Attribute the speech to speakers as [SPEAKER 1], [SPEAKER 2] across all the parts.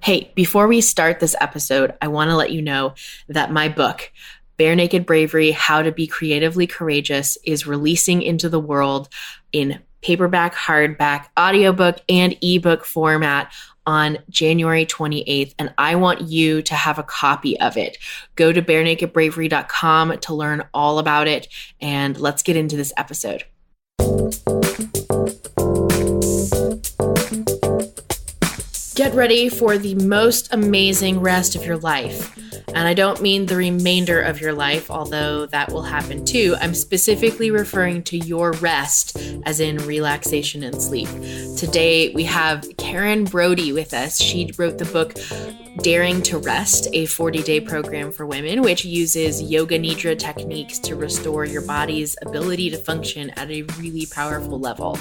[SPEAKER 1] Hey, before we start this episode, I want to let you know that my book, Barenaked Bravery, How to Be Creatively Courageous, is releasing into the world in paperback, hardback, audiobook, and ebook format on January 28th, and I want you to have a copy of it. Go to barenakedbravery.com to learn all about it, and let's get into this episode. Get ready for the most amazing rest of your life. And I don't mean the remainder of your life, although that will happen too. I'm specifically referring to your rest, as in relaxation and sleep. Today, we have Karen Brody with us. She wrote the book Daring to Rest, a 40-day program for women, which uses yoga nidra techniques to restore your body's ability to function at a really powerful level.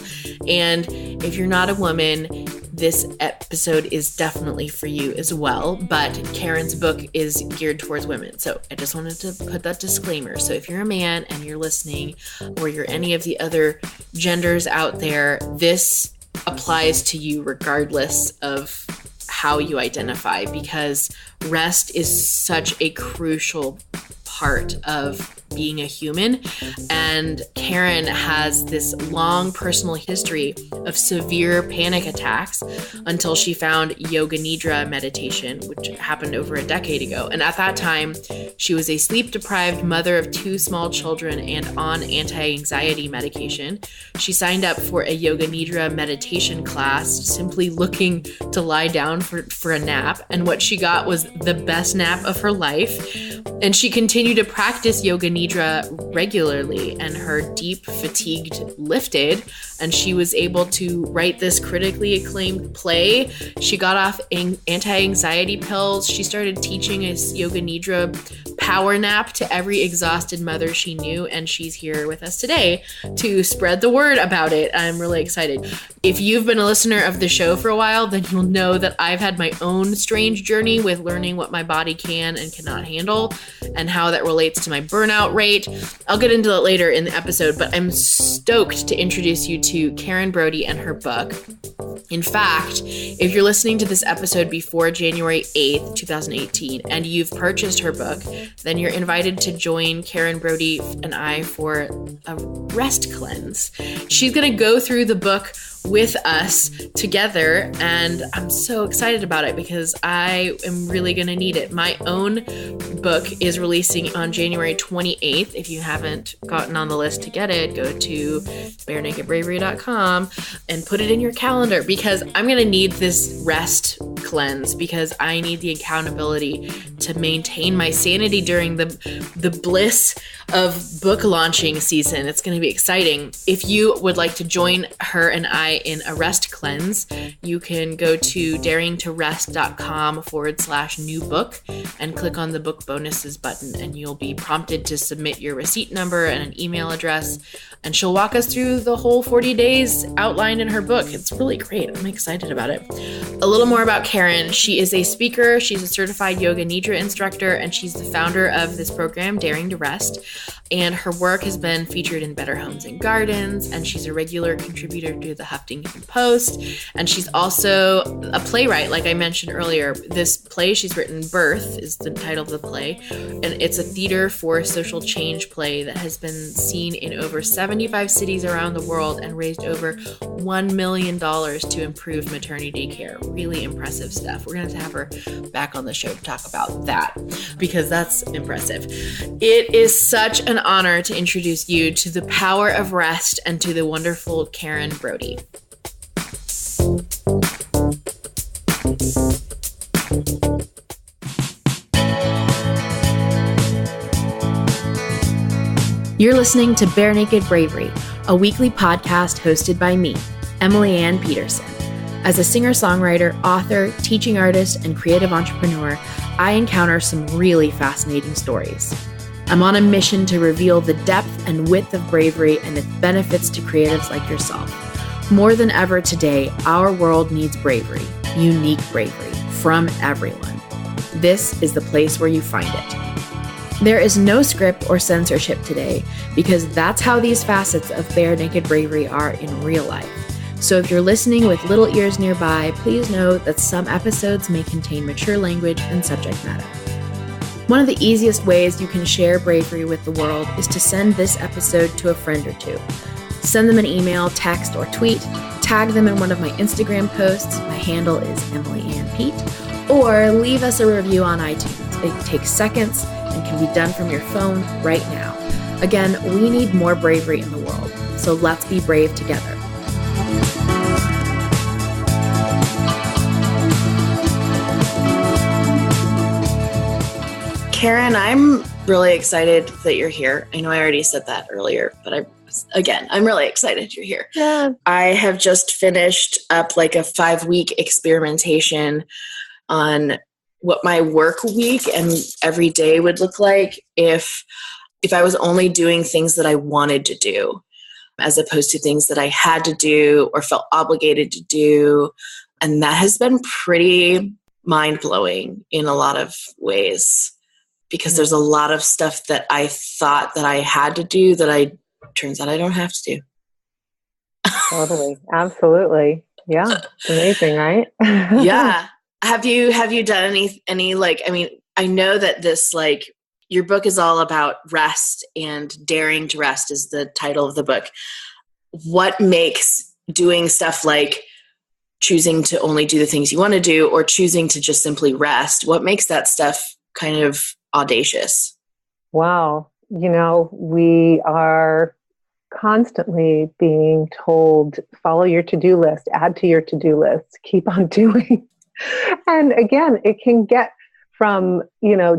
[SPEAKER 1] And if you're not a woman, this episode is definitely for you as well, but Karen's book is geared towards women. So I just wanted to put that disclaimer. So if you're a man and you're listening, or you're any of the other genders out there, this applies to you regardless of how you identify, because rest is such a crucial part of being a human. And Karen has this long personal history of severe panic attacks until she found yoga nidra meditation, which happened over a decade ago. And at that time, she was a sleep-deprived mother of 2 small children and on anti-anxiety medication. She signed up for a yoga nidra meditation class, simply looking to lie down for a nap. And what she got was the best nap of her life. And she continued to practice yoga nidra regularly, and her deep fatigue lifted, and she was able to write this critically acclaimed play. She got off anti-anxiety pills. She started teaching a yoga nidra power nap to every exhausted mother she knew, and she's here with us today to spread the word about it. I'm really excited. If you've been a listener of the show for a while, then you'll know that I've had my own strange journey with learning what my body can and cannot handle, and how that relates to my burnout rate. I'll get into that later in the episode, but I'm stoked to introduce you to Karen Brody and her book. In fact, if you're listening to this episode before January 8th, 2018, and you've purchased her book, then you're invited to join Karen Brody and I for a rest cleanse. She's going to go through the book with us together, and I'm so excited about it because I am really going to need it. My own book is releasing on January 28th. If you haven't gotten on the list to get it, go to barenakedbravery.com and put it in your calendar, because I'm going to need this rest cleanse, because I need the accountability to maintain my sanity during the bliss of book launching season. It's going to be exciting. If you would like to join her and I in a rest cleanse, you can go to daringtorest.com/new book and click on the book bonuses button, and you'll be prompted to submit your receipt number and an email address, and she'll walk us through the whole 40 days outlined in her book. It's really great. I'm excited about it. A little more about Karen. She is a speaker. She's a certified yoga nidra instructor, and she's the founder of this program, Daring to Rest. And her work has been featured in Better Homes and Gardens, and she's a regular contributor to the Huffington Post. And she's also a playwright, like I mentioned earlier. This play she's written, Birth, is the title of the play, and it's a theater for social change play that has been seen in over 75 cities around the world and raised over $1 million to improve maternity care. Really impressive stuff. We're going to have her back on the show to talk about that, because that's impressive. It is such an honor to introduce you to the power of rest and to the wonderful Karen Brody. You're listening to Barenaked Bravery, a weekly podcast hosted by me, Emily Ann Peterson. As a singer-songwriter, author, teaching artist, and creative entrepreneur, I encounter some really fascinating stories. I'm on a mission to reveal the depth and width of bravery and its benefits to creatives like yourself. More than ever today, our world needs bravery, unique bravery, from everyone. This is the place where you find it. There is no script or censorship today, because that's how these facets of Barenaked Bravery are in real life. So if you're listening with little ears nearby, please note that some episodes may contain mature language and subject matter. One of the easiest ways you can share bravery with the world is to send this episode to a friend or two. Send them an email, text, or tweet. Tag them in one of my Instagram posts. My handle is Emily Ann Pete. Or leave us a review on iTunes. It takes seconds and can be done from your phone right now. Again, we need more bravery in the world. So let's be brave together. Karen, I'm really excited that you're here. I know I already said that earlier, but I'm really excited you're here.
[SPEAKER 2] Yeah.
[SPEAKER 1] I have just finished up like a 5-week experimentation on what my work week and every day would look like if I was only doing things that I wanted to do, as opposed to things that I had to do or felt obligated to do. And that has been pretty mind-blowing in a lot of ways, because there's a lot of stuff that I thought that I had to do that turns out I don't have to do.
[SPEAKER 2] Totally. Absolutely. Yeah. It's amazing, right?
[SPEAKER 1] Yeah. Have you done any like, I mean, I know that this, like, your book is all about rest, and daring to rest is the title of the book. What makes doing stuff like choosing to only do the things you want to do or choosing to just simply rest, what makes that stuff kind of audacious?
[SPEAKER 2] Wow. We are constantly being told, follow your to-do list, add to your to-do list, keep on doing. And again, it can get from,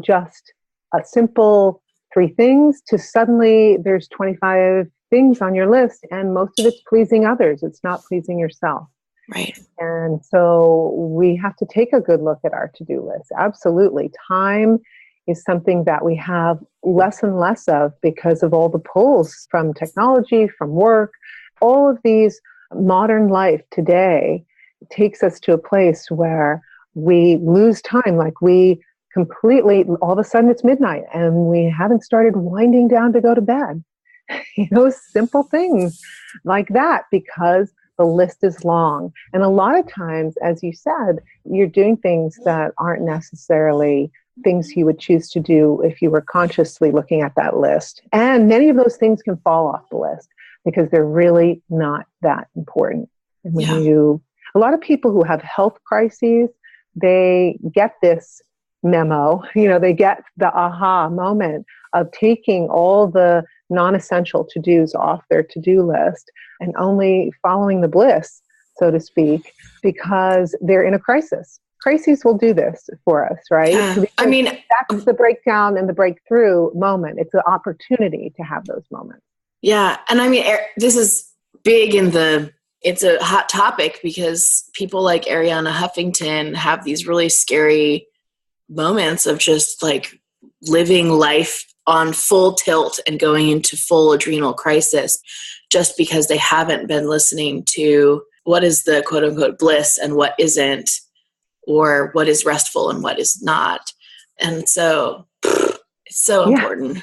[SPEAKER 2] just a simple 3 things to suddenly there's 25 things on your list, and most of it's pleasing others. It's not pleasing yourself.
[SPEAKER 1] Right.
[SPEAKER 2] And so we have to take a good look at our to-do list. Absolutely. Time is something that we have less and less of because of all the pulls from technology, from work. All of these modern life today takes us to a place where we lose time. Like we completely, all of a sudden it's midnight and we haven't started winding down to go to bed. Simple things like that, because the list is long. And a lot of times, as you said, you're doing things that aren't necessarily things you would choose to do if you were consciously looking at that list. And many of those things can fall off the list because they're really not that important. And when a lot of people who have health crises, they get this memo, they get the aha moment of taking all the non-essential to-dos off their to-do list and only following the bliss, so to speak, because they're in a crisis. Crises will do this for us, right?
[SPEAKER 1] Yeah.
[SPEAKER 2] That's the breakdown and the breakthrough moment. It's an opportunity to have those moments.
[SPEAKER 1] Yeah. And this is big it's a hot topic because people like Arianna Huffington have these really scary moments of just like living life on full tilt and going into full adrenal crisis just because they haven't been listening to what is the quote unquote bliss and what isn't, or what is restful and what is not. And so it's so important.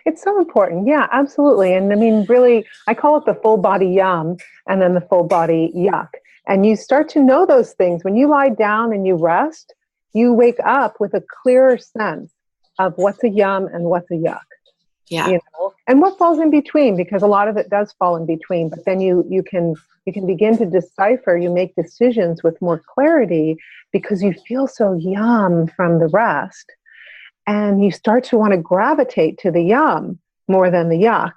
[SPEAKER 2] It's so important. Yeah, absolutely. And really, I call it the full body yum and then the full body yuck. And you start to know those things. When you lie down and you rest, you wake up with a clearer sense of what's a yum and what's a yuck.
[SPEAKER 1] Yeah.
[SPEAKER 2] And what falls in between, because a lot of it does fall in between, but then you can begin to decipher, you make decisions with more clarity because you feel so yum from the rest. And you start to want to gravitate to the yum more than the yuck.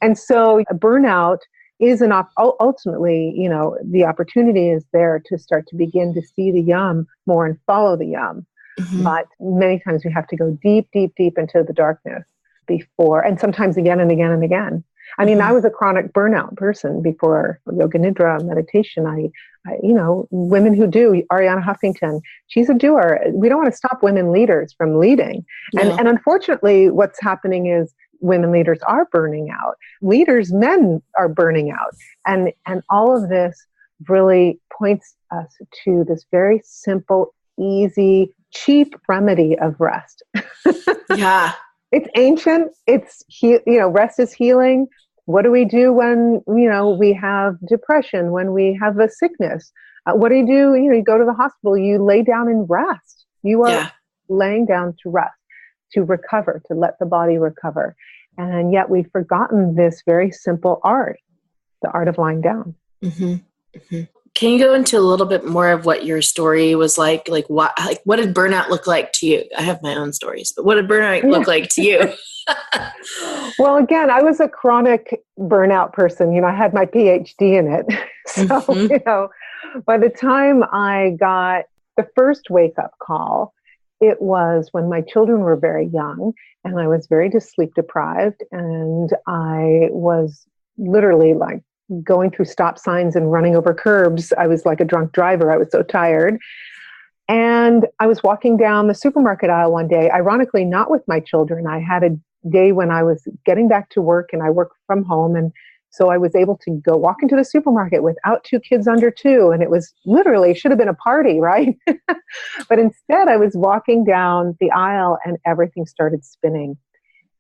[SPEAKER 2] And so a burnout is ultimately, the opportunity is there to start to begin to see the yum more and follow the yum. Mm-hmm. But many times we have to go deep, deep, deep into the darkness before, and sometimes again and again and again. I was a chronic burnout person before yoga nidra meditation. I women who do, Arianna Huffington, she's a doer. We don't want to stop women leaders from leading. No. And unfortunately, what's happening is women leaders are burning out. Leaders, men are burning out. And all of this really points us to this very simple, easy, cheap remedy of rest.
[SPEAKER 1] Yeah.
[SPEAKER 2] It's ancient. It's, rest is healing. What do we do when, we have depression, when we have a sickness? What do? You go to the hospital, you lay down and rest. You are laying down to rest, to recover, to let the body recover. And yet we've forgotten this very simple art, the art of lying down.
[SPEAKER 1] Mm-hmm. Mm-hmm. Can you go into a little bit more of what your story was like? Like what did burnout look like to you? I have my own stories, but what did burnout look like to you?
[SPEAKER 2] Well, again, I was a chronic burnout person. I had my PhD in it. So, by the time I got the first wake up call, it was when my children were very young and I was very sleep deprived, and I was literally like going through stop signs and running over curbs. I was like a drunk driver. I was so tired. And I was walking down the supermarket aisle one day, ironically, not with my children. I had a day when I was getting back to work and I work from home. And so I was able to go walk into the supermarket without 2 kids under 2. And it was literally, should have been a party, right? But instead I was walking down the aisle and everything started spinning.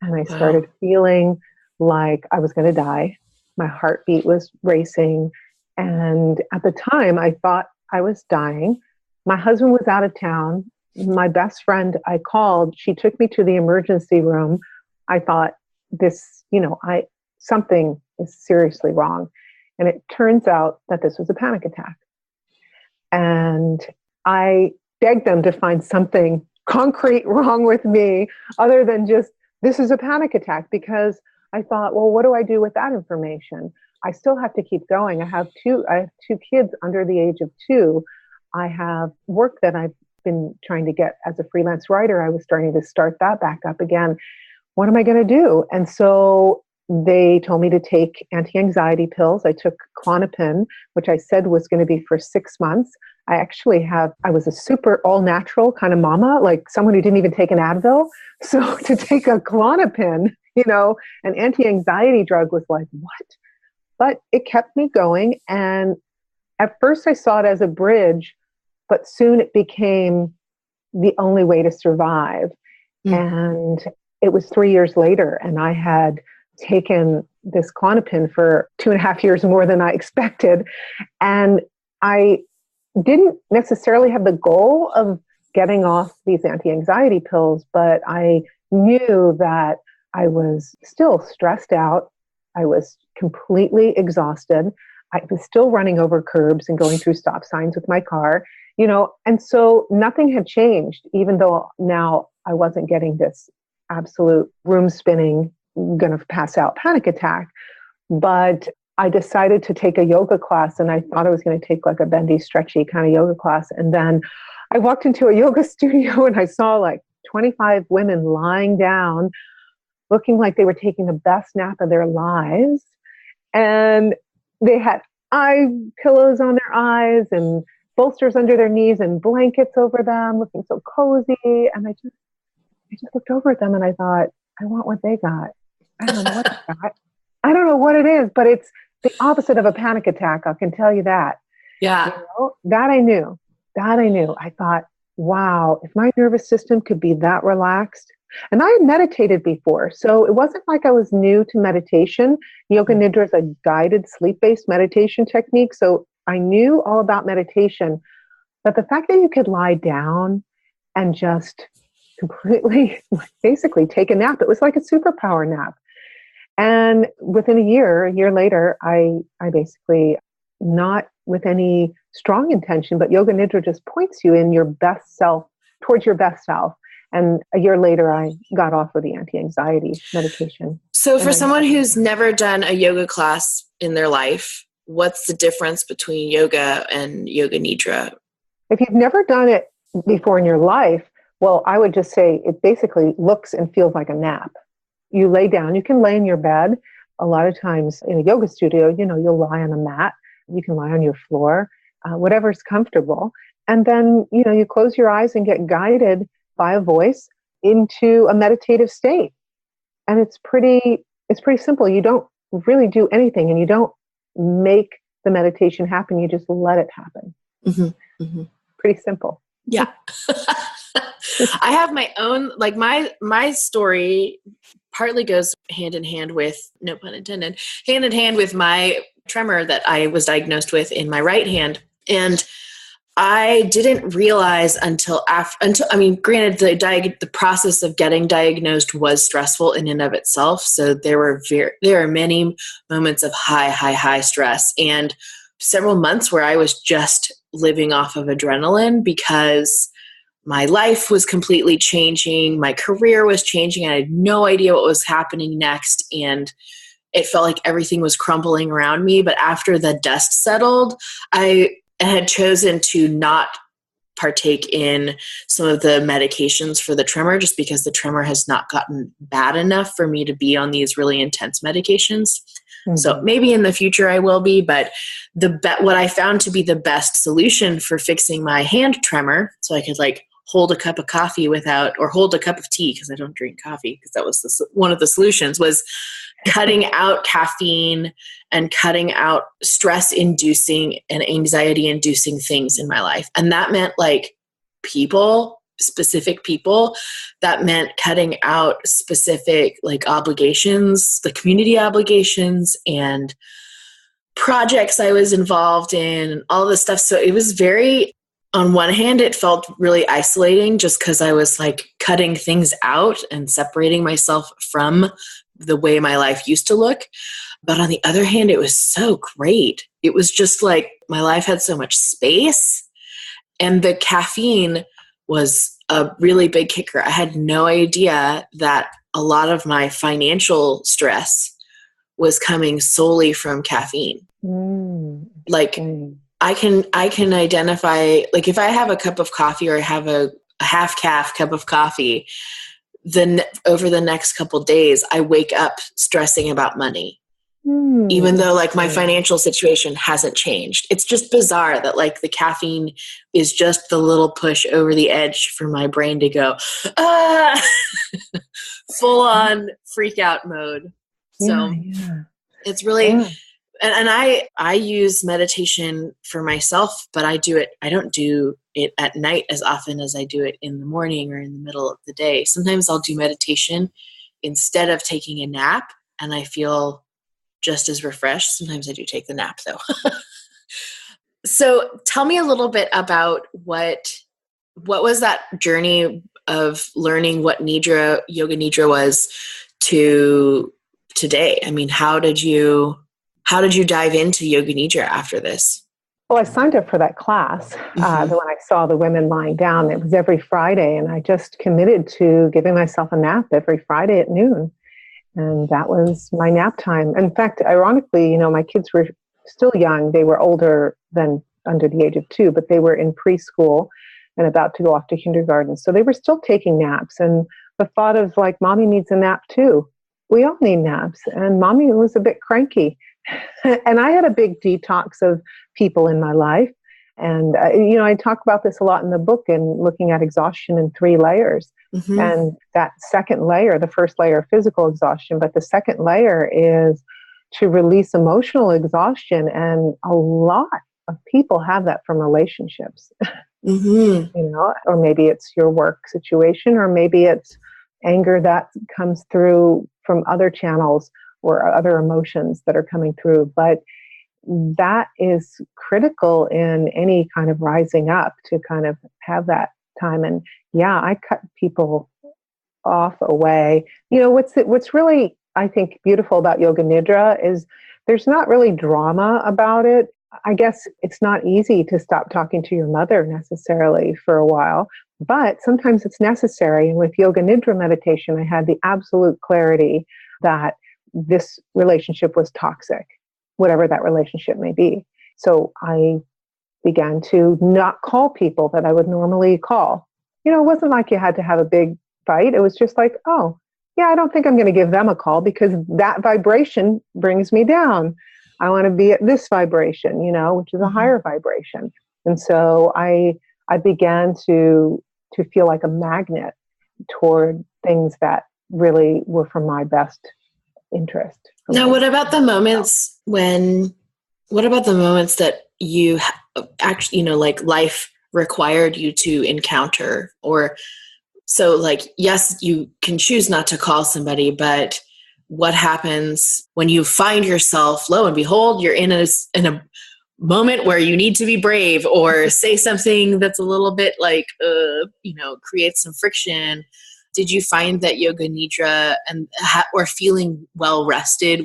[SPEAKER 2] And I started feeling like I was going to die. My heartbeat was racing. And at the time I thought I was dying. My husband was out of town. My best friend I called, she took me to the emergency room. I thought something is seriously wrong. And it turns out that this was a panic attack. And I begged them to find something concrete wrong with me other than just, this is a panic attack, because I thought, well, what do I do with that information? I still have to keep going. I have two kids under the age of 2. I have work that I've been trying to get as a freelance writer. I was starting to start that back up again. What am I going to do? And so they told me to take anti-anxiety pills. I took Klonopin, which I said was going to be for 6 months. I was a super all-natural kind of mama, like someone who didn't even take an Advil. So to take a Klonopin, an anti-anxiety drug was like, what? But it kept me going. And at first I saw it as a bridge, but soon it became the only way to survive. And it was 3 years later, and I had taken this Klonopin for 2.5 years more than I expected. And I didn't necessarily have the goal of getting off these anti-anxiety pills, but I knew that I was still stressed out. I was completely exhausted. I was still running over curbs and going through stop signs with my car, and so nothing had changed, even though now I wasn't getting this absolute room spinning, going to pass out panic attack. But I decided to take a yoga class, and I thought I was going to take like a bendy, stretchy kind of yoga class. And then I walked into a yoga studio and I saw like 25 women lying down, looking like they were taking the best nap of their lives. And they had eye pillows on their eyes and bolsters under their knees and blankets over them, looking so cozy. And I just looked over at them and I thought, I want what they got. I don't know what they got. I don't know what it is, but it's the opposite of a panic attack. I can tell you that.
[SPEAKER 1] Yeah.
[SPEAKER 2] That I knew. I thought, wow, if my nervous system could be that relaxed. And I had meditated before, so it wasn't like I was new to meditation. Yoga Nidra is a guided sleep-based meditation technique. So I knew all about meditation, but the fact that you could lie down and just completely, basically take a nap, it was like a superpower nap. And within a year later, I basically, not with any strong intention, but Yoga Nidra just points you in your best self, towards your best self. And a year later, I got off of the anti-anxiety medication.
[SPEAKER 1] So for someone who's never done a yoga class in their life, what's the difference between yoga and Yoga Nidra?
[SPEAKER 2] If you've never done it before in your life, well, I would just say it basically looks and feels like a nap. You lay down, you can lay in your bed. A lot of times in a yoga studio, you'll lie on a mat. You can lie on your floor, whatever's comfortable. And then, you close your eyes and get guided by a voice into a meditative state. And it's pretty simple. You don't really do anything, and you don't make the meditation happen. You just let it happen. Mm-hmm. Mm-hmm. Pretty simple.
[SPEAKER 1] Yeah. I have my own, like my story partly goes hand in hand with, no pun intended, hand in hand with my tremor that I was diagnosed with in my right hand. And I didn't realize until granted, the process of getting diagnosed was stressful in and of itself. So there are many moments of high stress, and several months where I was just living off of adrenaline because my life was completely changing. My career was changing. I had no idea what was happening next. And it felt like everything was crumbling around me. But after the dust settled, I had chosen to not partake in some of the medications for the tremor, just because the tremor has not gotten bad enough for me to be on these really intense medications. Mm-hmm. So maybe in the future I will be, but what I found to be the best solution for fixing my hand tremor, so I could like hold a cup of coffee or hold a cup of tea, because I don't drink coffee, because that was one of the solutions, was cutting out caffeine and cutting out stress-inducing and anxiety-inducing things in my life. And that meant like specific people. That meant cutting out specific like obligations, the community obligations and projects I was involved in and all this stuff. So it was on one hand, it felt really isolating just because I was like cutting things out and separating myself from the way my life used to look. But on the other hand, it was so great. It was just like my life had so much space, and the caffeine was a really big kicker. I had no idea that a lot of my financial stress was coming solely from caffeine. I can identify, like if I have a cup of coffee or I have a half-calf cup of coffee, then over the next couple of days, I wake up stressing about money, even though like my financial situation hasn't changed. It's just bizarre that like the caffeine is just the little push over the edge for my brain to go, full on freak out mode. So it's really, and I use meditation for myself, but I don't do it at night as often as I do it in the morning or in the middle of the day. Sometimes I'll do meditation instead of taking a nap, and I feel just as refreshed. Sometimes I do take the nap though. So tell me a little bit about what was that journey of learning what Yoga Nidra was to today? I mean, how did you dive into Yoga Nidra after this?
[SPEAKER 2] Well, I signed up for that class when I saw the women lying down. It was every Friday, and I just committed to giving myself a nap every Friday at noon. And that was my nap time. In fact, ironically, my kids were still young. They were older than under the age of 2, but they were in preschool and about to go off to kindergarten. So they were still taking naps. And the thought of like, mommy needs a nap too. We all need naps. And mommy was a bit cranky. And I had a big detox of people in my life. And, I talk about this a lot in the book and looking at exhaustion in 3 layers. Mm-hmm. And that second layer, the first layer of physical exhaustion, but the second layer is to release emotional exhaustion. And a lot of people have that from relationships, or maybe it's your work situation, or maybe it's anger that comes through from other channels or other emotions that are coming through. But that is critical in any kind of rising up, to kind of have that time. And I cut people off away. What's really, I think, beautiful about Yoga Nidra is there's not really drama about it. I guess it's not easy to stop talking to your mother necessarily for a while, but sometimes it's necessary. And with Yoga Nidra meditation, I had the absolute clarity that this relationship was toxic, whatever that relationship may be. So I began to not call people that I would normally call. It wasn't like you had to have a big fight. It was just like, I don't think I'm going to give them a call because that vibration brings me down. I want to be at this vibration, which is a higher vibration. And so I began to feel like a magnet toward things that really were for my best interest.
[SPEAKER 1] Now, what about the moments that you actually, like life required you to encounter, or So like, yes, you can choose not to call somebody, but what happens when you find yourself, lo and behold, you're in a moment where you need to be brave or say something that's a little bit like, create some friction. Did you find that yoga nidra or feeling well rested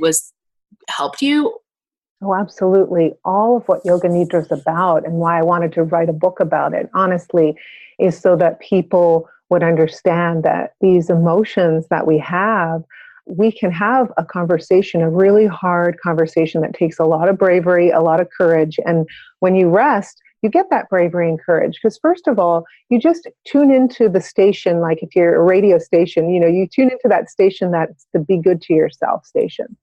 [SPEAKER 1] helped you?
[SPEAKER 2] Oh, absolutely. All of what Yoga Nidra is about and why I wanted to write a book about it, honestly, is so that people would understand that these emotions that we can have a conversation, a really hard conversation that takes a lot of bravery, a lot of courage. And when you rest, you get that bravery and courage. Because first of all, you just tune into the station, like if you're a radio station, you tune into that station that's the be good to yourself station.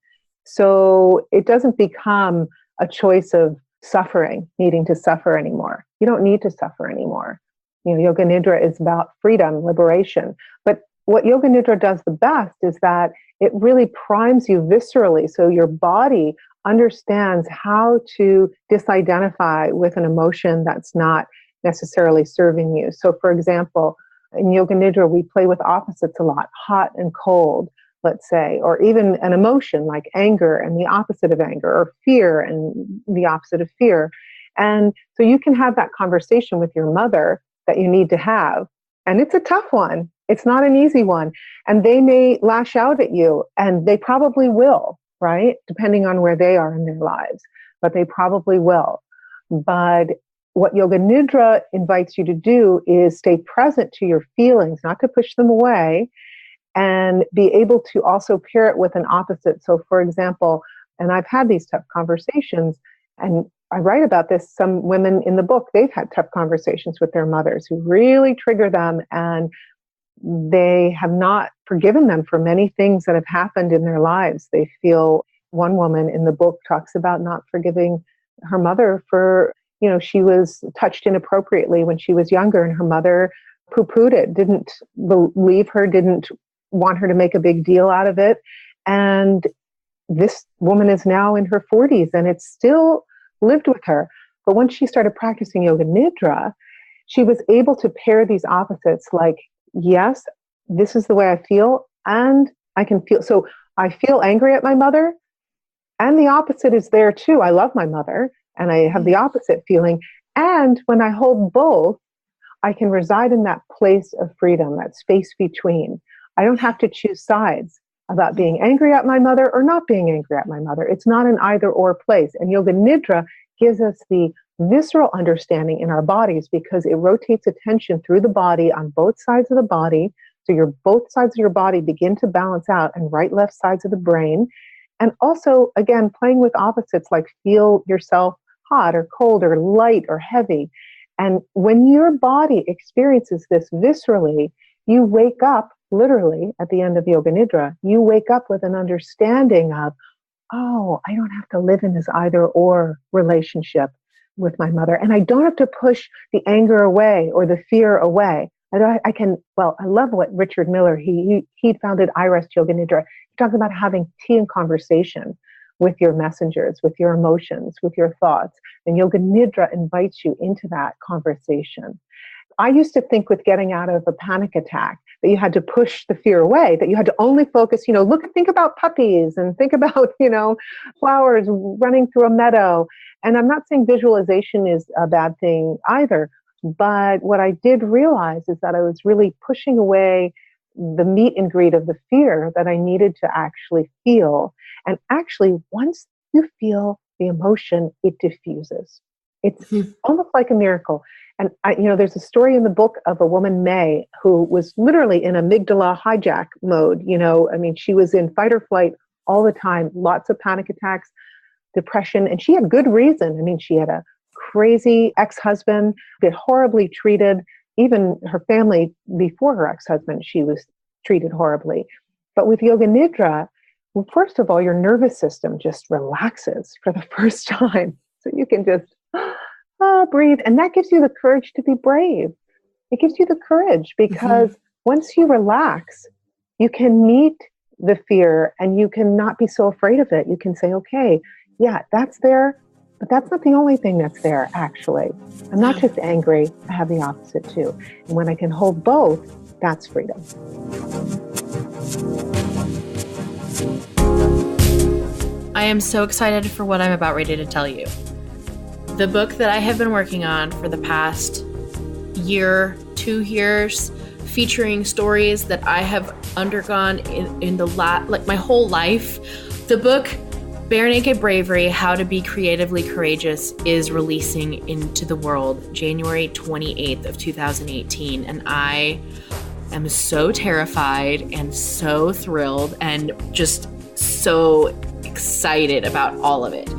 [SPEAKER 2] So it doesn't become a choice of suffering, needing to suffer anymore. You don't need to suffer anymore. Yoga Nidra is about freedom, liberation. But what Yoga Nidra does the best is that it really primes you viscerally. So your body understands how to disidentify with an emotion that's not necessarily serving you. So for example, in Yoga Nidra, we play with opposites a lot, hot and cold, let's say, or even an emotion like anger and the opposite of anger, or fear and the opposite of fear. And so you can have that conversation with your mother that you need to have. And it's a tough one. It's not an easy one. And they may lash out at you, and they probably will, right? Depending on where they are in their lives, but they probably will. But what Yoga Nidra invites you to do is stay present to your feelings, not to push them away, and be able to also pair it with an opposite. So for example, and I've had these tough conversations, and I write about this, some women in the book, they've had tough conversations with their mothers who really trigger them, and they have not forgiven them for many things that have happened in their lives. They feel, one woman in the book talks about not forgiving her mother for, she was touched inappropriately when she was younger, and her mother poo-pooed it, didn't believe her, didn't want her to make a big deal out of it. And this woman is now in her 40s, and it's still lived with her. But when she started practicing Yoga Nidra, she was able to pair these opposites, like, yes, this is the way I feel, and I can feel, so I feel angry at my mother, and the opposite is there too. I love my mother, and I have the opposite feeling. And when I hold both, I can reside in that place of freedom, that space between. I don't have to choose sides about being angry at my mother or not being angry at my mother. It's not an either or place. And Yoga Nidra gives us the visceral understanding in our bodies because it rotates attention through the body on both sides of the body. So both sides of your body begin to balance out, and right, left sides of the brain. And also, again, playing with opposites, like feel yourself hot or cold or light or heavy. And when your body experiences this viscerally, you wake up literally at the end of Yoga Nidra. You wake up with an understanding of, oh, I don't have to live in this either or relationship with my mother. And I don't have to push the anger away or the fear away. I love what Richard Miller, he founded I Rest Yoga Nidra. He talks about having tea and conversation with your messengers, with your emotions, with your thoughts. And Yoga Nidra invites you into that conversation. I used to think with getting out of a panic attack that you had to push the fear away, that you had to only focus, think about puppies and think about, flowers running through a meadow. And I'm not saying visualization is a bad thing either. But what I did realize is that I was really pushing away the meat and greed of the fear that I needed to actually feel. And actually, once you feel the emotion, it diffuses. It's almost like a miracle. And there's a story in the book of a woman, May, who was literally in amygdala hijack mode. She was in fight or flight all the time, lots of panic attacks, depression, and she had good reason. She had a crazy ex-husband, been horribly treated. Even her family before her ex-husband, she was treated horribly. But with Yoga Nidra, well, first of all, your nervous system just relaxes for the first time. So you can just breathe. And that gives you the courage to be brave. It gives you the courage because once you relax, you can meet the fear and you can not be so afraid of it. You can say, okay, yeah, that's there, but that's not the only thing that's there, actually. I'm not just angry. I have the opposite too. And when I can hold both, That's freedom.
[SPEAKER 1] I am so excited for what I'm about ready to tell you. The book that I have been working on for the past year, 2 years, featuring stories that I have undergone in my whole life. The book, Barenaked Bravery, How to Be Creatively Courageous, is releasing into the world January 28th of 2018. And I am so terrified and so thrilled and just so excited about all of it.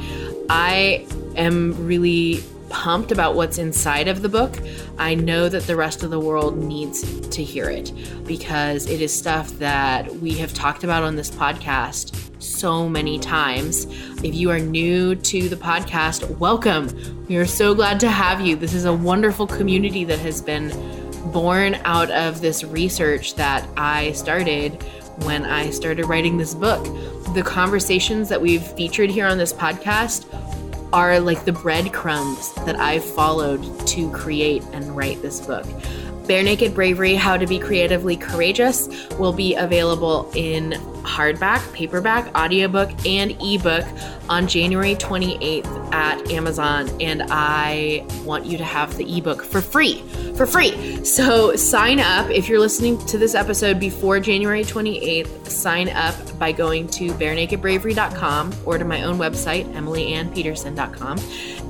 [SPEAKER 1] I am really pumped about what's inside of the book. I know that the rest of the world needs to hear it because it is stuff that we have talked about on this podcast so many times. If you are new to the podcast, welcome. We are so glad to have you. This is a wonderful community that has been born out of this research that I started when I started writing this book. The conversations that we've featured here on this podcast are like the breadcrumbs that I've followed to create and write this book. Barenaked Bravery, How to Be Creatively Courageous will be available in hardback, paperback, audiobook, and ebook on January 28th at Amazon. And I want you to have the ebook for free. So sign up. If you're listening to this episode before January 28th, sign up by going to barenakedbravery.com or to my own website, emilyannpeterson.com.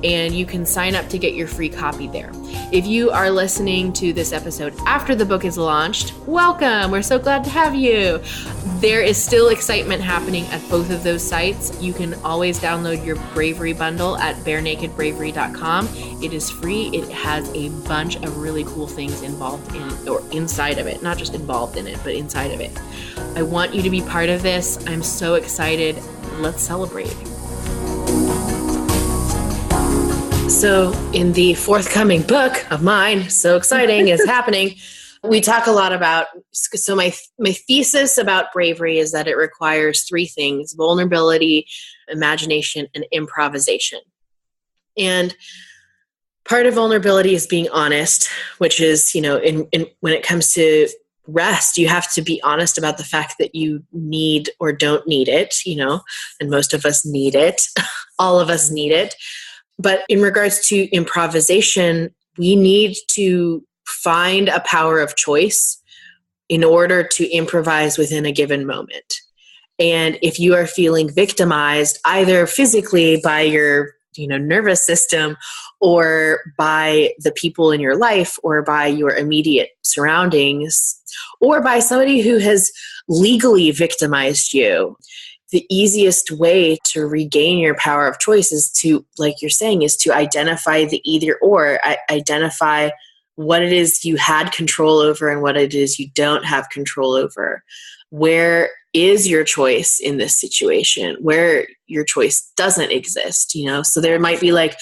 [SPEAKER 1] And you can sign up to get your free copy there. If you are listening to this episode after the book is launched, welcome. We're so glad to have you. There is still excitement happening at both of those sites. You can always download your Bravery bundle at barenakedbravery.com. It is free. It has a bunch of really cool things involved in it, or inside of it, not just involved in it, but inside of it. I want you to be part of this. I'm so excited. Let's celebrate. So in the forthcoming book of mine, so exciting, is happening, we talk a lot about, so my thesis about bravery is that it requires 3 things: vulnerability, imagination, and improvisation. And part of vulnerability is being honest, which is, when it comes to rest, you have to be honest about the fact that you need or don't need it, and most of us need it. All of us need it. But in regards to improvisation, we need to find a power of choice in order to improvise within a given moment. And if you are feeling victimized, either physically by your nervous system, or by the people in your life, or by your immediate surroundings, or by somebody who has legally victimized you, the easiest way to regain your power of choice is to, like you're saying, is to identify the either or, identify what it is you had control over and what it is you don't have control over. Where is your choice in this situation? Where your choice doesn't exist, So there might be like,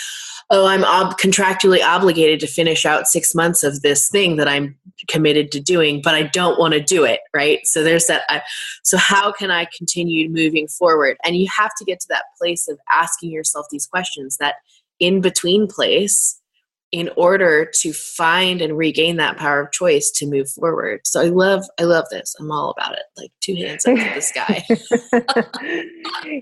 [SPEAKER 1] oh, I'm contractually obligated to finish out 6 months of this thing that I'm committed to doing, but I don't want to do it, right? So there's that. So how can I continue moving forward? And you have to get to that place of asking yourself these questions, that in-between place, in order to find and regain that power of choice to move forward. So I love this. I'm all about it. Like 2 hands up to the sky.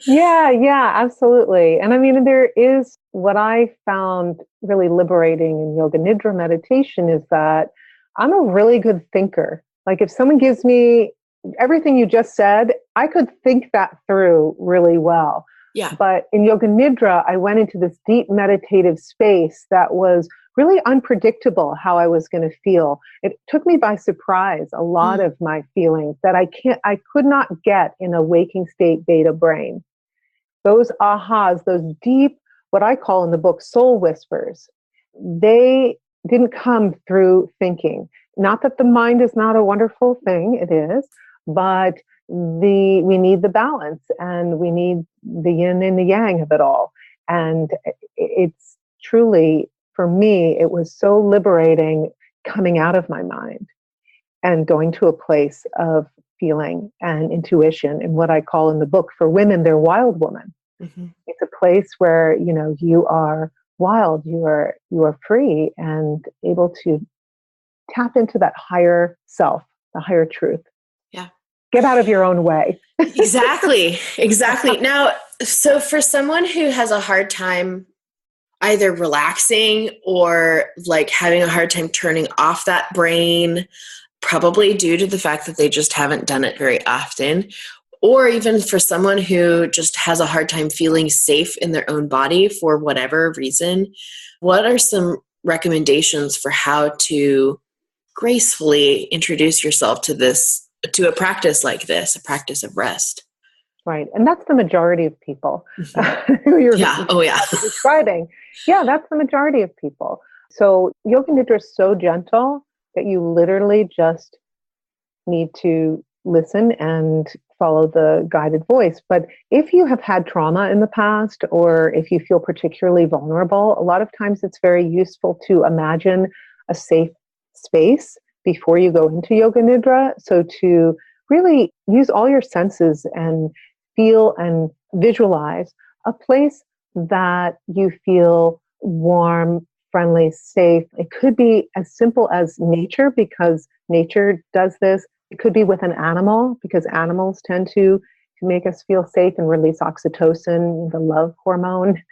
[SPEAKER 2] Yeah, absolutely. And I mean, there is what I found really liberating in yoga nidra meditation is that I'm a really good thinker. Like if someone gives me everything you just said, I could think that through really well.
[SPEAKER 1] Yeah.
[SPEAKER 2] But in yoga nidra, I went into this deep meditative space that was really unpredictable how I was going to feel. It took me by surprise, a lot of my feelings that I could not get in a waking state beta brain. Those ahas, those deep, what I call in the book, soul whispers, they didn't come through thinking. Not that the mind is not a wonderful thing, it is, but we need the balance and we need the yin and the yang of it all. And it's truly, for me, it was so liberating coming out of my mind and going to a place of feeling and intuition, and what I call in the book, for women, they're wild woman. Mm-hmm. It's a place where, you are wild, you are free and able to tap into that higher self, the higher truth.
[SPEAKER 1] Yeah.
[SPEAKER 2] Get out of your own way.
[SPEAKER 1] Exactly. Now, so for someone who has a hard time either relaxing or like having a hard time turning off that brain, probably due to the fact that they just haven't done it very often, or even for someone who just has a hard time feeling safe in their own body for whatever reason, what are some recommendations for how to gracefully introduce yourself to a practice like this, a practice of rest?
[SPEAKER 2] Right. And that's the majority of people
[SPEAKER 1] Mm-hmm.
[SPEAKER 2] who you're
[SPEAKER 1] Yeah.
[SPEAKER 2] describing. Yeah, that's the majority of people. So Yoga Nidra is so gentle that you literally just need to listen and follow the guided voice. But if you have had trauma in the past, or if you feel particularly vulnerable, a lot of times it's very useful to imagine a safe space before you go into Yoga Nidra. So to really use all your senses and feel and visualize a place that you feel warm, friendly, safe. It could be as simple as nature, because nature does this. It could be with an animal, because animals tend to make us feel safe and release oxytocin, the love hormone.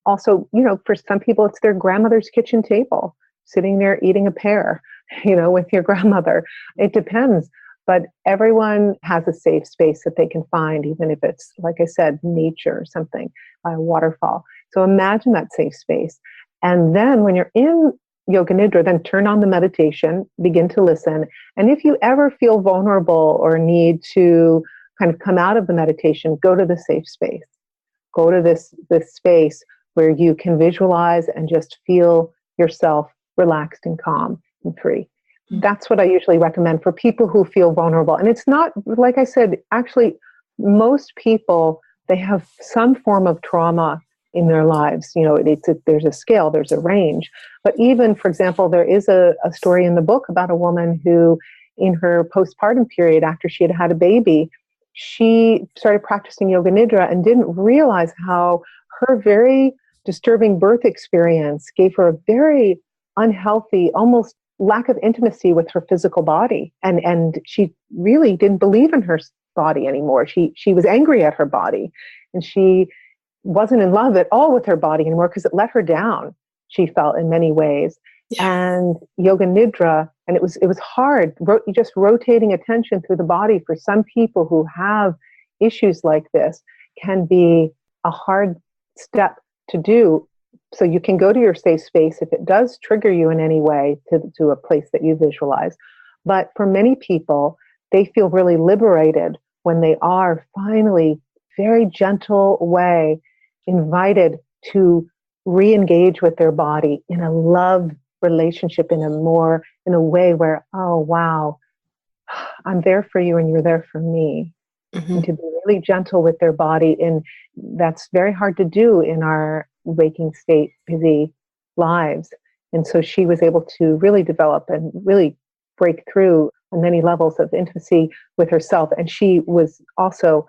[SPEAKER 2] Also, for some people, it's their grandmother's kitchen table, sitting there eating a pear, with your grandmother. It depends. But everyone has a safe space that they can find, even if it's, like I said, nature or something, a waterfall. So imagine that safe space. And then when you're in Yoga Nidra, then turn on the meditation, begin to listen. And if you ever feel vulnerable or need to kind of come out of the meditation, go to the safe space. Go to this space where you can visualize and just feel yourself relaxed and calm and free. That's what I usually recommend for people who feel vulnerable. And it's not, like I said, actually, most people, they have some form of trauma in their lives. There's a scale, there's a range. But even, for example, there is a story in the book about a woman who, in her postpartum period, after she had a baby, she started practicing Yoga Nidra and didn't realize how her very disturbing birth experience gave her a very unhealthy, almost lack of intimacy with her physical body. And she really didn't believe in her body anymore. She was angry at her body, and she wasn't in love at all with her body anymore because it let her down, she felt, in many ways. Yeah. And Yoga Nidra, and it was hard, just rotating attention through the body for some people who have issues like this can be a hard step to do. So you can go to your safe space if it does trigger you in any way to a place that you visualize. But for many people, they feel really liberated when they are finally, very gentle way, invited to re-engage with their body in a love relationship, in a way where, oh, wow, I'm there for you and you're there for me. Mm-hmm. And to be really gentle with their body. And that's very hard to do in our waking state, busy lives. And so she was able to really develop and really break through on many levels of intimacy with herself. And she was also,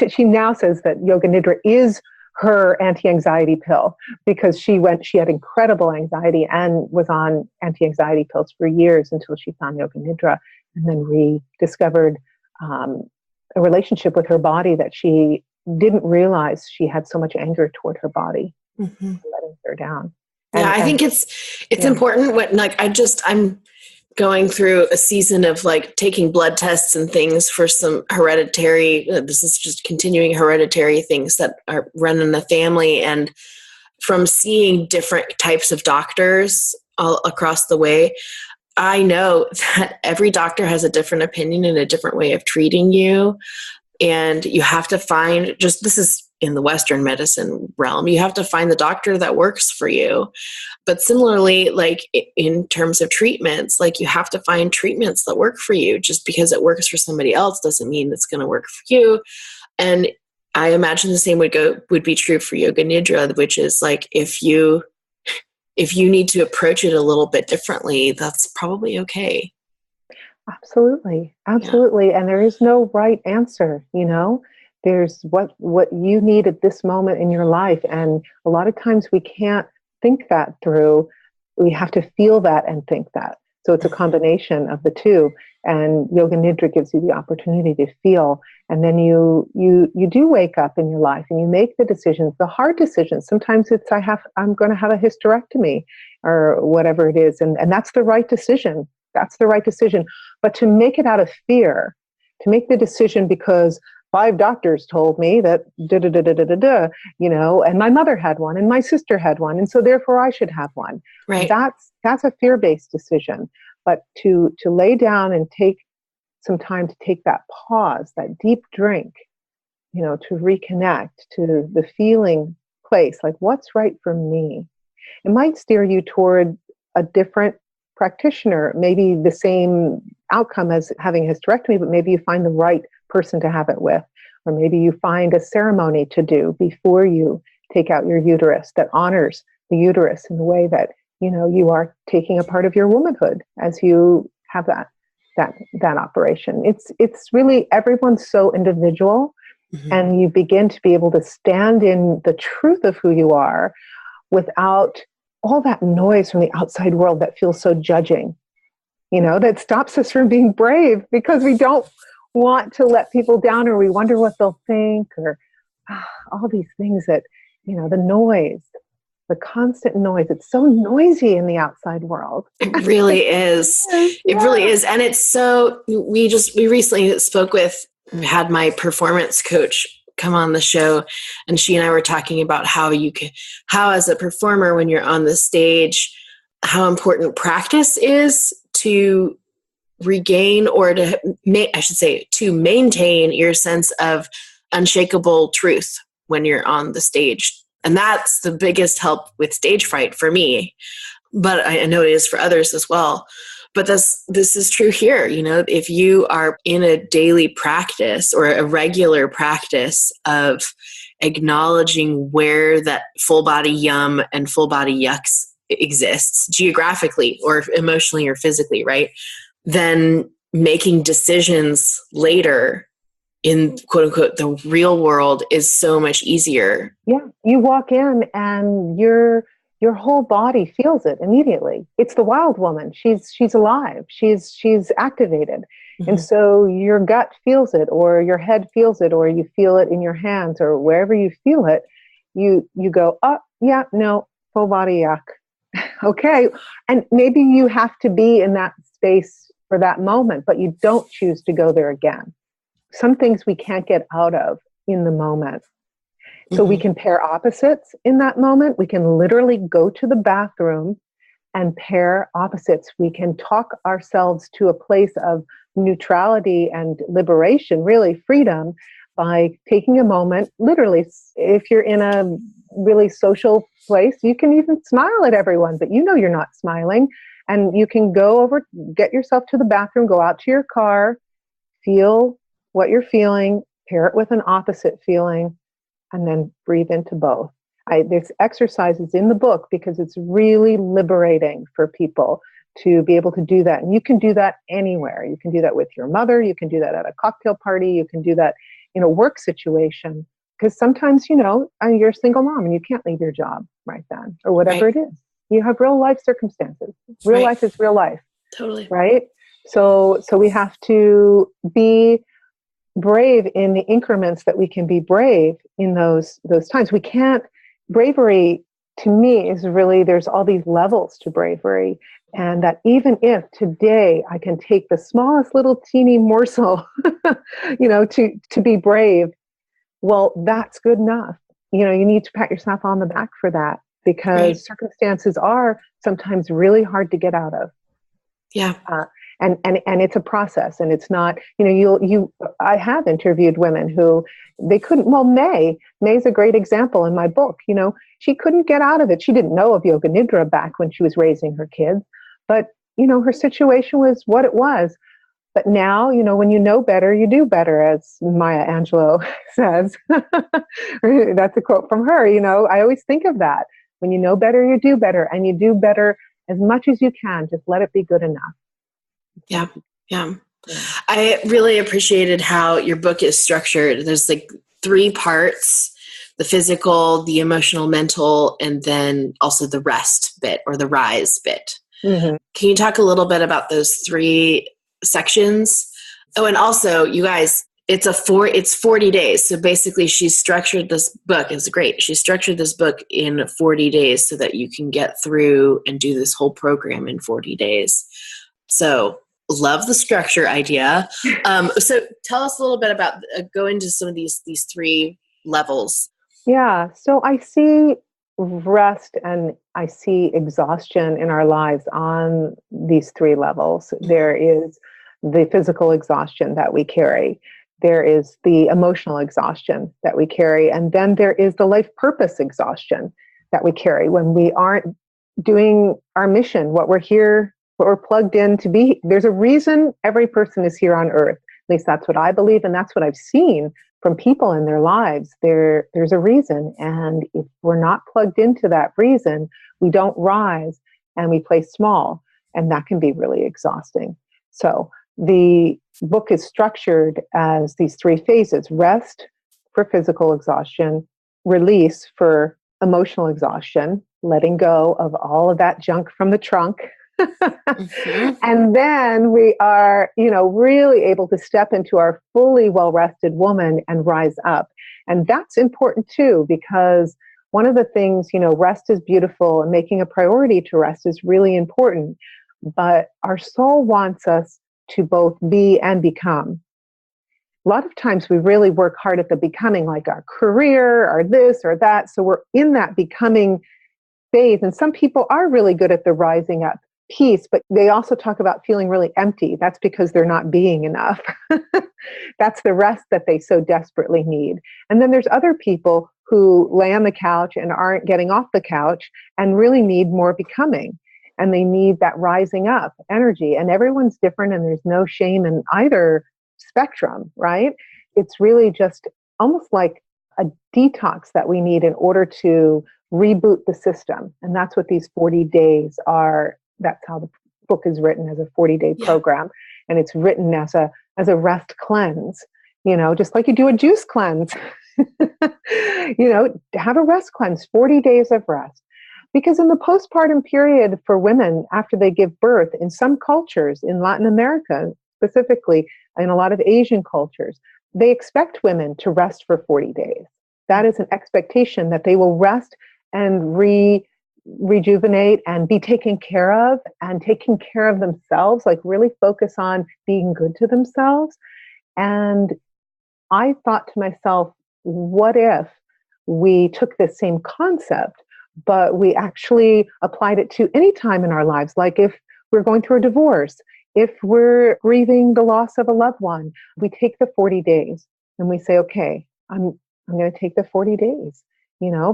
[SPEAKER 2] she now says that Yoga Nidra is her anti-anxiety pill, because she had incredible anxiety and was on anti-anxiety pills for years until she found Yoga Nidra, and then rediscovered a relationship with her body that she didn't realize she had so much anger toward her body, letting her down.
[SPEAKER 1] Yeah, I think it's important when, like, I'm going through a season of like taking blood tests and things for some hereditary, this is just continuing hereditary things that are run in the family. And from seeing different types of doctors all across the way, I know that every doctor has a different opinion and a different way of treating you. And you have to find, this is in the Western medicine realm, you have to find the doctor that works for you. But similarly, like in terms of treatments, like you have to find treatments that work for you. Just because it works for somebody else doesn't mean it's going to work for you. And I imagine the same would be true for Yoga Nidra, which is like, if you need to approach it a little bit differently, that's probably okay.
[SPEAKER 2] Absolutely. Yeah. And there is no right answer, There's what you need at this moment in your life. And a lot of times we can't think that through. We have to feel that and think that. So it's a combination of the two. And Yoga Nidra gives you the opportunity to feel. And then you do wake up in your life and you make the decisions, the hard decisions. Sometimes it's, I'm going to have a hysterectomy or whatever it is. And that's the right decision. That's the right decision. But to make it out of fear, to make the decision because 5 doctors told me that and my mother had one and my sister had one, and so therefore I should have one.
[SPEAKER 1] Right.
[SPEAKER 2] That's a fear-based decision. But to lay down and take some time to take that pause, that deep drink, to reconnect to the feeling place, like what's right for me. It might steer you toward a different practitioner, maybe the same outcome as having a hysterectomy, but maybe you find the right person to have it with, or maybe you find a ceremony to do before you take out your uterus that honors the uterus in the way that you are taking a part of your womanhood as you have that operation. It's really, everyone's so individual, and you begin to be able to stand in the truth of who you are without all that noise from the outside world that feels so judging, that stops us from being brave because we don't want to let people down, or we wonder what they'll think, or all these things that, the noise, the constant noise. It's so noisy in the outside world.
[SPEAKER 1] It really is. It really is. And it's so, we recently had my performance coach come on the show, and she and I were talking about how as a performer, when you're on the stage, how important practice is to regain, or to maintain your sense of unshakable truth when you're on the stage. And that's the biggest help with stage fright for me. But I know it is for others as well. But this is true here. If you are in a daily practice or a regular practice of acknowledging where that full body yum and full body yucks exists geographically or emotionally or physically, right? Then making decisions later in quote unquote the real world is so much easier.
[SPEAKER 2] Yeah. You walk in and your whole body feels it immediately. It's the wild woman. She's alive. She's activated. Mm-hmm. And so your gut feels it, or your head feels it, or you feel it in your hands, or wherever you feel it, you go, oh yeah, no, full body yuck. Okay. And maybe you have to be in that space for that moment, but you don't choose to go there again. Some things we can't get out of in the moment. So we can pair opposites in that moment. We can literally go to the bathroom and pair opposites. We can talk ourselves to a place of neutrality and liberation, really freedom, by taking a moment. Literally, if you're in a really social place, you can even smile at everyone, but you're not smiling. And you can go over, get yourself to the bathroom, go out to your car, feel what you're feeling, pair it with an opposite feeling, and then breathe into both. There's exercises in the book because it's really liberating for people to be able to do that. And you can do that anywhere. You can do that with your mother. You can do that at a cocktail party. You can do that in a work situation. Because sometimes, you're a single mom and you can't leave your job right then, or whatever it is. You have real life circumstances. Real life is real life. Totally. Right? So we have to be brave in the increments that we can be brave in those times. We can't, bravery to me is really, there's all these levels to bravery. And that even if today I can take the smallest little teeny morsel, to be brave, well, that's good enough. You need to pat yourself on the back for that, because circumstances are sometimes really hard to get out of.
[SPEAKER 1] Yeah.
[SPEAKER 2] And it's a process, and it's not, I have interviewed women who they couldn't, May's a great example in my book. She couldn't get out of it. She didn't know of Yoga Nidra back when she was raising her kids, but, her situation was what it was. But now, when you know better, you do better, as Maya Angelou says. That's a quote from her. I always think of that. When you know better, you do better, and you do better as much as you can. Just let it be good enough.
[SPEAKER 1] Yeah. I really appreciated how your book is structured. There's 3 parts: the physical, the emotional, mental, and then also the rest bit, or the rise bit.
[SPEAKER 2] Mm-hmm.
[SPEAKER 1] Can you talk a little bit about those 3 sections? Oh, and also, you guys, it's 40 days. So basically she structured this book. It's great. She structured this book in 40 days so that you can get through and do this whole program in 40 days. So love the structure idea. So tell us a little bit about, go into some of these 3 levels.
[SPEAKER 2] Yeah. So I see rest and I see exhaustion in our lives on these 3 levels. There is the physical exhaustion that we carry. There is the emotional exhaustion that we carry. And then there is the life purpose exhaustion that we carry when we aren't doing our mission, what we're plugged in to be. There's a reason every person is here on earth. At least that's what I believe. And that's what I've seen from people in their lives. There's a reason. And if we're not plugged into that reason, we don't rise and we play small. And that can be really exhausting. So the book is structured as these 3 phases: rest for physical exhaustion, release for emotional exhaustion, letting go of all of that junk from the trunk. Mm-hmm. And then we are, really able to step into our fully well-rested woman and rise up. And that's important too, because one of the things, rest is beautiful and making a priority to rest is really important. But our soul wants us to both be and become. A lot of times we really work hard at the becoming, like our career or this or that. So we're in that becoming phase. And some people are really good at the rising up piece, but they also talk about feeling really empty. That's because they're not being enough. That's the rest that they so desperately need. And then there's other people who lay on the couch and aren't getting off the couch and really need more becoming. And they need that rising up energy. And everyone's different, and there's no shame in either spectrum, right? It's really just almost like a detox that we need in order to reboot the system. And that's what these 40 days are. That's how the book is written, as a 40-day program. And it's written as a rest cleanse, just like you do a juice cleanse. Have a rest cleanse, 40 days of rest. Because in the postpartum period for women after they give birth, in some cultures, in Latin America specifically, in a lot of Asian cultures, they expect women to rest for 40 days. That is an expectation that they will rest and rejuvenate and be taken care of and taking care of themselves, like really focus on being good to themselves. And I thought to myself, what if we took this same concept, but we actually applied it to any time in our lives? Like if we're going through a divorce, if we're grieving the loss of a loved one, we take the 40 days and we say, okay, I'm going to take the 40 days,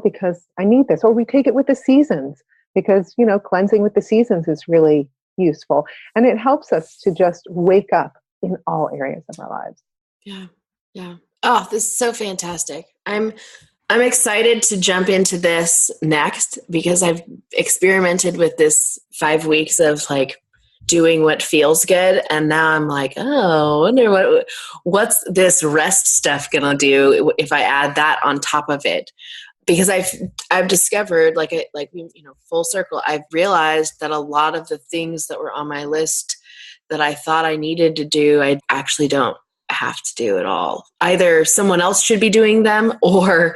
[SPEAKER 2] because I need this. Or we take it with the seasons because, cleansing with the seasons is really useful. And it helps us to just wake up in all areas of our lives.
[SPEAKER 1] Yeah. Yeah. Oh, this is so fantastic. I'm excited to jump into this next because I've experimented with this 5 weeks of like doing what feels good. And now I'm like, oh, I wonder what's this rest stuff gonna do if I add that on top of it? Because I've discovered full circle, I've realized that a lot of the things that were on my list that I thought I needed to do, I actually don't have to do at all. Either someone else should be doing them or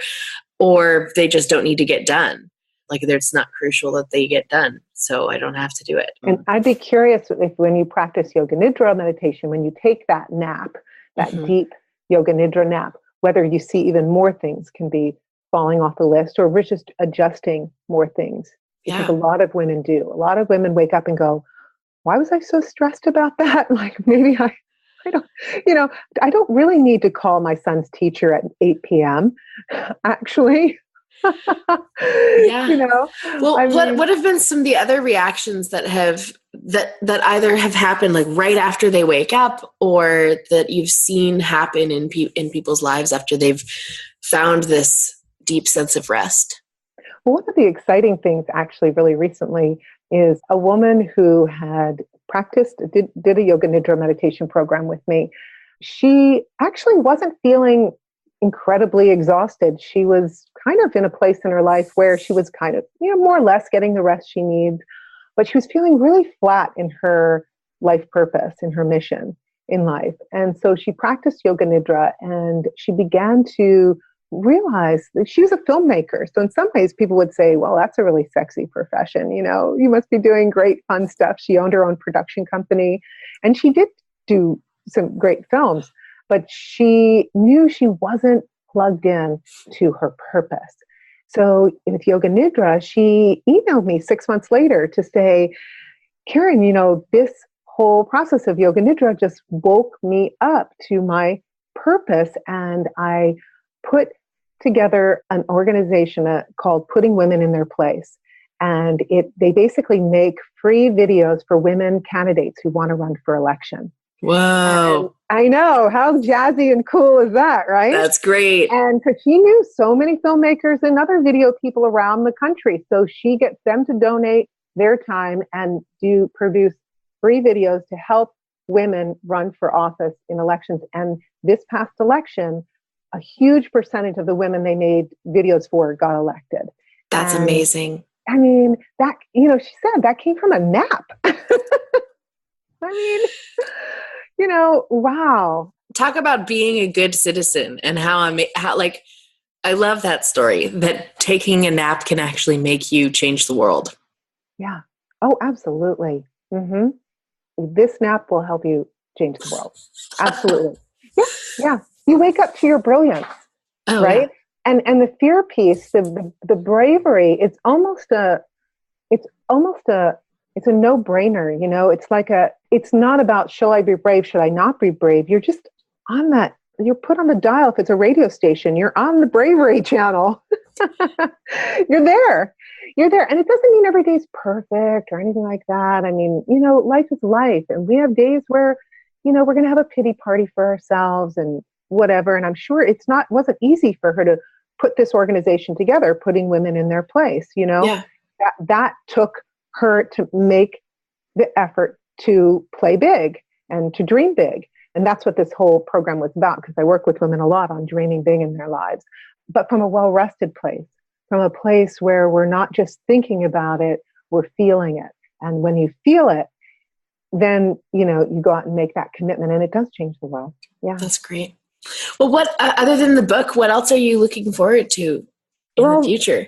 [SPEAKER 1] they just don't need to get done. Like it's not crucial that they get done. So I don't have to do it.
[SPEAKER 2] And I'd be curious if when you practice yoga nidra meditation, when you take that nap, that deep yoga nidra nap, whether you see even more things can be falling off the list or we're just adjusting more things. Because a lot of women do. A lot of women wake up and go, why was I so stressed about that? Like maybe I don't really need to call my son's teacher at 8 p.m. Actually.
[SPEAKER 1] Well, what have been some of the other reactions that either have happened like right after they wake up or that you've seen happen in people's lives after they've found this deep sense of rest?
[SPEAKER 2] Well, one of the exciting things actually really recently is a woman who had did a yoga nidra meditation program with me. She actually wasn't feeling incredibly exhausted. She was kind of in a place in her life where she was kind of, more or less getting the rest she needs. but she was feeling really flat in her life purpose, in her mission in life. And so she practiced Yoga Nidra, and she began to realize that she was a filmmaker. So in some ways, people would say, well, that's a really sexy profession. You must be doing great, fun stuff. She owned her own production company, and she did do some great films, but she knew she wasn't plugged in to her purpose. So with Yoga Nidra, she emailed me 6 months later to say, Karen, this whole process of Yoga Nidra just woke me up to my purpose. And I put together an organization called Putting Women in Their Place. And they basically make free videos for women candidates who want to run for election.
[SPEAKER 1] Whoa.
[SPEAKER 2] And I know. How jazzy and cool is that, right?
[SPEAKER 1] That's great.
[SPEAKER 2] And because she knew so many filmmakers and other video people around the country. So she gets them to donate their time and produce free videos to help women run for office in elections. And this past election, a huge percentage of the women they made videos for got elected.
[SPEAKER 1] That's amazing.
[SPEAKER 2] I mean, that, she said that came from a nap. I mean, wow.
[SPEAKER 1] Talk about being a good citizen and how I love that story that taking a nap can actually make you change the world.
[SPEAKER 2] Yeah. Oh, absolutely. Mm-hmm. This nap will help you change the world. Absolutely. Yeah. You wake up to your brilliance, right? Yeah. And the fear piece, the bravery, it's a no-brainer. It's like it's not about, shall I be brave? Should I not be brave? You're just on that. You're put on the dial. If it's a radio station, you're on the Bravery channel. You're there. And it doesn't mean every day's perfect or anything like that. I mean, life is life. And we have days where, we're going to have a pity party for ourselves and whatever. And I'm sure wasn't easy for her to put this organization together, Putting Women in Their Place.
[SPEAKER 1] Yeah.
[SPEAKER 2] That took her to make the effort to play big and to dream big. And that's what this whole program was about, because I work with women a lot on dreaming big in their lives, but from a well-rested place, from a place where we're not just thinking about it, we're feeling it. And when you feel it, then, you go out and make that commitment, and it does change the world. Yeah.
[SPEAKER 1] That's great. Well, what, other than the book, what else are you looking forward to in the future?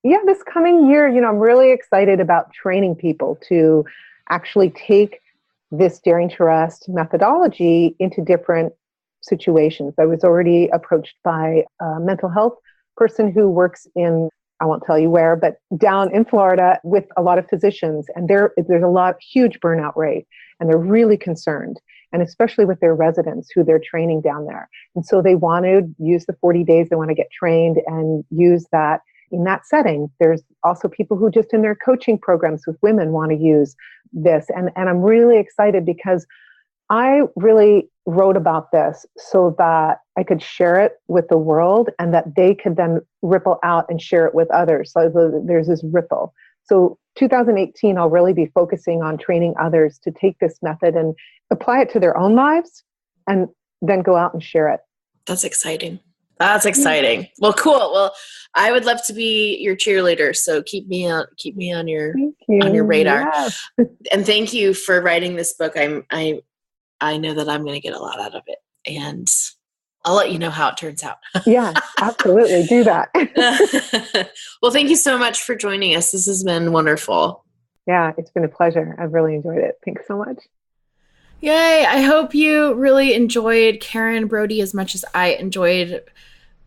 [SPEAKER 2] Yeah, this coming year, I'm really excited about training people to actually take this Daring to Rest methodology into different situations. I was already approached by a mental health person who works in, I won't tell you where, but down in Florida with a lot of physicians. And there's a huge burnout rate, and they're really concerned, and especially with their residents who they're training down there. And so they want to use the 40 days, they want to get trained and use that in that setting. There's also people who just in their coaching programs with women want to use this. And I'm really excited because I really wrote about this so that I could share it with the world and that they could then ripple out and share it with others. So there's this ripple. So 2018, I'll really be focusing on training others to take this method and apply it to their own lives and then go out and share it.
[SPEAKER 1] That's exciting. That's exciting. Well, cool. Well, I would love to be your cheerleader. So keep me on your radar.
[SPEAKER 2] Yes.
[SPEAKER 1] And thank you for writing this book. I know that I'm going to get a lot out of it, and I'll let you know how it turns out.
[SPEAKER 2] Yeah, absolutely. Do that.
[SPEAKER 1] Well, thank you so much for joining us. This has been wonderful.
[SPEAKER 2] Yeah, it's been a pleasure. I've really enjoyed it. Thanks so much.
[SPEAKER 1] Yay. I hope you really enjoyed Karen Brody as much as I enjoyed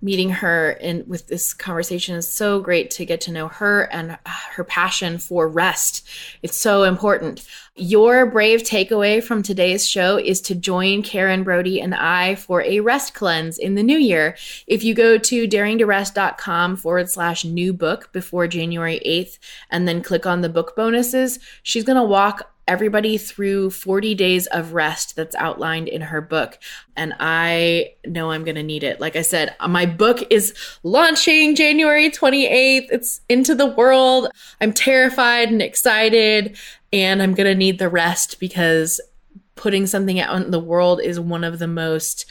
[SPEAKER 1] meeting her, and with this conversation. Is so great to get to know her and her passion for rest. It's so important. Your brave takeaway from today's show is to join Karen Brody and I for a rest cleanse in the new year. If you go to daringtorest.com/new book before January 8th and then click on the book bonuses, she's going to walk everybody through 40 days of rest that's outlined in her book. And I know I'm going to need it. Like I said, my book is launching January 28th. It's into the world. I'm terrified and excited, and I'm going to need the rest because putting something out in the world is one of the most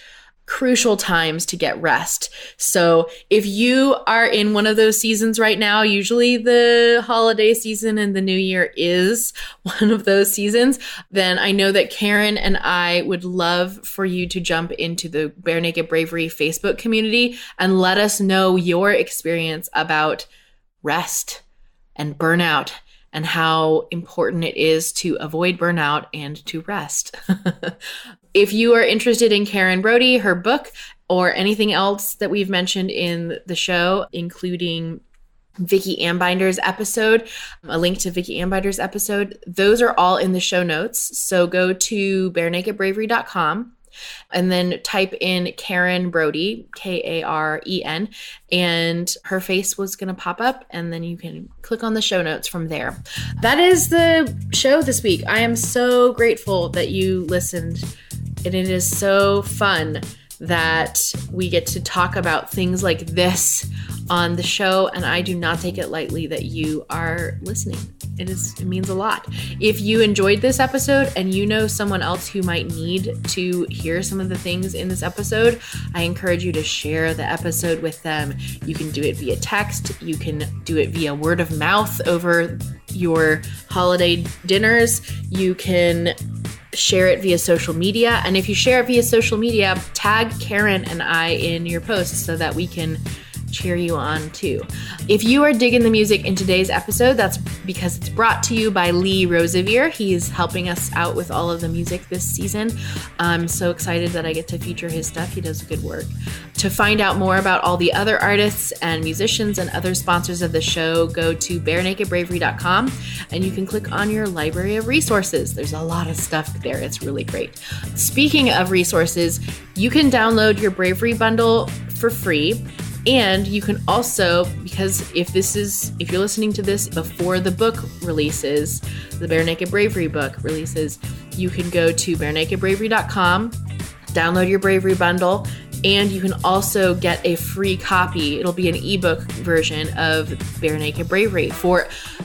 [SPEAKER 1] crucial times to get rest. So if you are in one of those seasons right now, usually the holiday season and the new year is one of those seasons, then I know that Karen and I would love for you to jump into the Barenaked Bravery Facebook community and let us know your experience about rest and burnout and how important it is to avoid burnout and to rest. If you are interested in Karen Brody, her book, or anything else that we've mentioned in the show, including Vicky Ambinder's episode, a link to Vicky Ambinder's episode, those are all in the show notes. So go to barenakedbravery.com and then type in Karen Brody, Karen, and her face was going to pop up, and then you can click on the show notes from there. That is the show this week. I am so grateful that you listened, and it is so fun that we get to talk about things like this on the show, and I do not take it lightly that you are listening. It means a lot. If you enjoyed this episode and you know someone else who might need to hear some of the things in this episode, I encourage you to share the episode with them. You can do it via text. You can do it via word of mouth over your holiday dinners. You can share it via social media. And if you share it via social media, tag Karen and I in your posts so that we can cheer you on too. If you are digging the music in today's episode, that's because it's brought to you by Lee Rosevere. He's helping us out with all of the music this season. I'm so excited that I get to feature his stuff. He does good work. To find out more about all the other artists and musicians and other sponsors of the show, go to barenakedbravery.com and you can click on your library of resources. There's a lot of stuff there. It's really great. Speaking of resources, you can download your Bravery bundle for free. And you can also, because if you're listening to this before the book releases, the Barenaked Bravery book releases, you can go to barenakedbravery.com, download your Bravery bundle, and you can also get a free copy. It'll be an ebook version of Barenaked Bravery.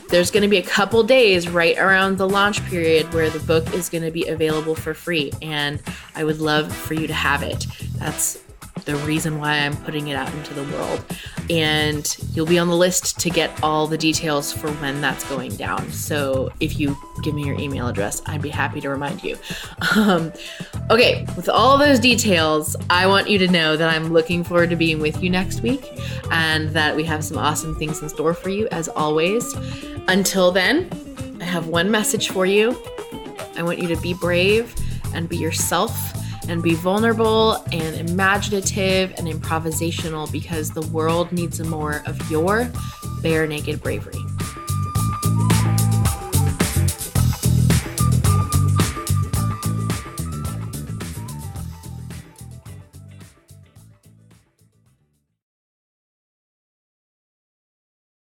[SPEAKER 1] There's going to be a couple days right around the launch period where the book is going to be available for free, and I would love for you to have it. That's the reason why I'm putting it out into the world. And you'll be on the list to get all the details for when that's going down. So if you give me your email address, I'd be happy to remind you. Okay, with all those details, I want you to know that I'm looking forward to being with you next week and that we have some awesome things in store for you as always. Until then, I have one message for you. I want you to be brave and be yourself and be vulnerable and imaginative and improvisational, because the world needs more of your Barenaked Bravery.